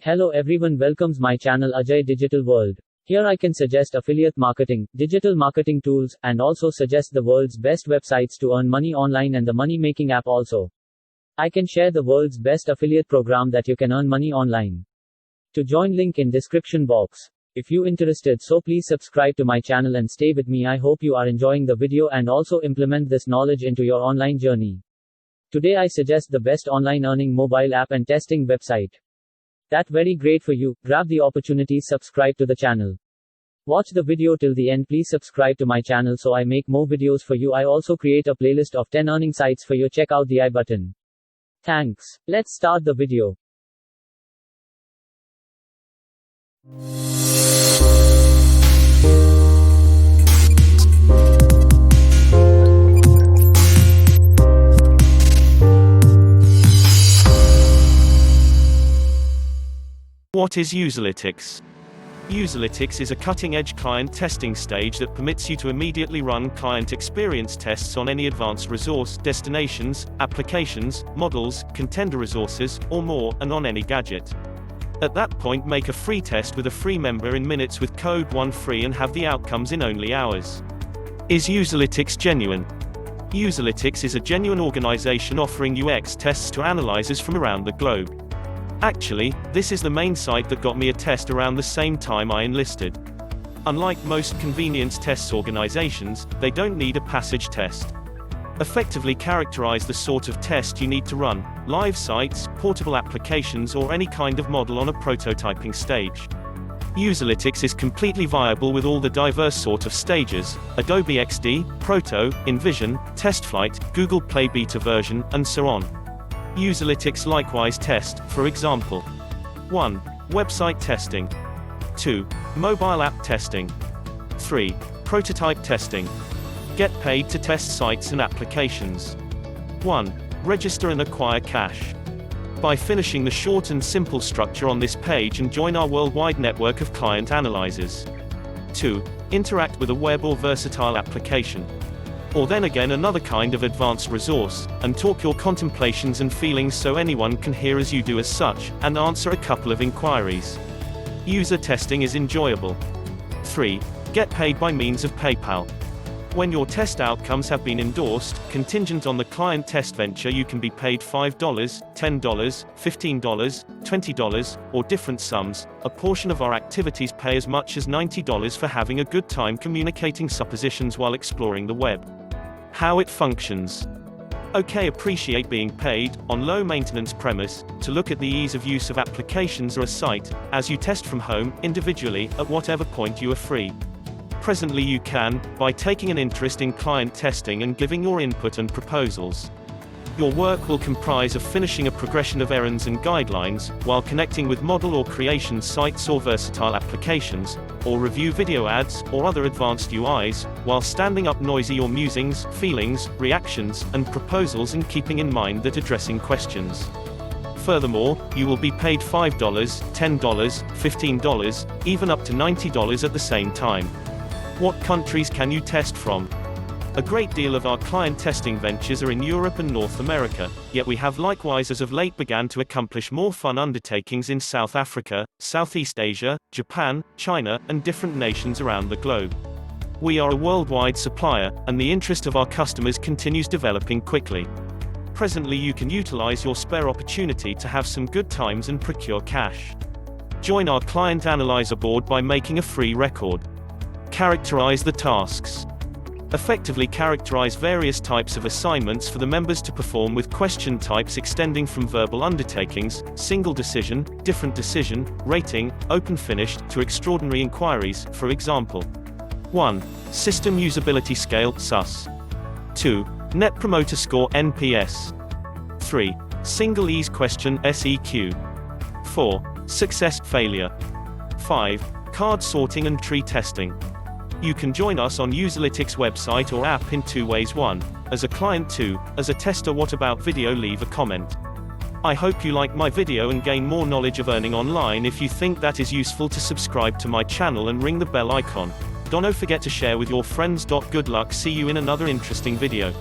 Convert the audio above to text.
Hello everyone, welcomes my channel Ajay Digital World. Here I can suggest affiliate marketing, digital marketing tools, and also suggest the world's best websites to earn money online and the money making app also. I can share the world's best affiliate program that you can earn money online. To join, link in description box. If you interested, so please subscribe to my channel and stay with me. I hope you are enjoying the video and also implement this knowledge into your online journey. Today I suggest the best online earning mobile app and testing website. That very great for you. Grab the opportunity, subscribe to the channel. Watch the video till the end. Please subscribe to my channel so I make more videos for you. I also create a playlist of 10 earning sites for you. Check out the I button. Thanks. Let's start the video. What is USERLYTICS? USERLYTICS is a cutting-edge client testing stage that permits you to immediately run client experience tests on any advanced resource, destinations, applications, models, contender resources, or more, and on any gadget. At that point, make a free test with a free member in minutes with code 1 free and have the outcomes in only hours. Is USERLYTICS genuine? USERLYTICS is a genuine organization offering UX tests to analyzers from around the globe. Actually, this is the main site that got me a test around the same time I enlisted. Unlike most convenience tests organizations, they don't need a passage test. Effectively characterize the sort of test you need to run: live sites, portable applications, or any kind of model on a prototyping stage. USERLYTICS is completely viable with all the diverse sort of stages: Adobe XD, Proto, InVision, TestFlight, Google Play beta version, and so on. USERLYTICS likewise test, for example: 1. Website testing. 2. Mobile app testing. 3. Prototype testing. Get paid to test sites and applications. 1. Register and acquire cash. By finishing the short and simple structure on this page and join our worldwide network of client analyzers. 2. Interact with a web or versatile application. Or then again another kind of advanced resource, and talk your contemplations and feelings so anyone can hear as you do as such, and answer a couple of inquiries. User testing is enjoyable. 3. Get paid by means of PayPal. When your test outcomes have been endorsed, contingent on the client test venture, you can be paid $5, $10, $15, $20, or different sums. A portion of our activities pay as much as $90 for having a good time communicating suppositions while exploring the web. How it functions. Okay, appreciate being paid, on low maintenance premise, to look at the ease of use of applications or a site, as you test from home, individually, at whatever point you are free. Presently you can, by taking an interest in client testing and giving your input and proposals. Your work will comprise of finishing a progression of errands and guidelines, while connecting with model or creation sites or versatile applications, or review video ads, or other advanced UIs, while standing up noisy your musings, feelings, reactions, and proposals, and keeping in mind that addressing questions. Furthermore, you will be paid $5, $10, $15, even up to $90 at the same time. What countries can you test from? A great deal of our client testing ventures are in Europe and North America, yet we have likewise as of late began to accomplish more fun undertakings in South Africa, Southeast Asia, Japan, China, and different nations around the globe. We are a worldwide supplier, and the interest of our customers continues developing quickly. Presently you can utilize your spare opportunity to have some good times and procure cash. Join our client analyzer board by making a free record. Characterize the tasks. Effectively characterize various types of assignments for the members to perform, with question types extending from verbal undertakings, single decision, different decision, rating, open finished, to extraordinary inquiries, for example. 1. System Usability Scale, SUS. 2. Net Promoter Score, NPS. 3. Single Ease Question, SEQ. 4. Success, Failure. 5. Card sorting and tree testing. You can join us on USERLYTICS website or app in 2 ways: 1. As a client, 2. As a tester. What about video? Leave a comment. I hope you like my video and gain more knowledge of earning online. If you think that is useful, to subscribe to my channel and ring the bell icon. Don't forget to share with your friends. Good luck. See you in another interesting video.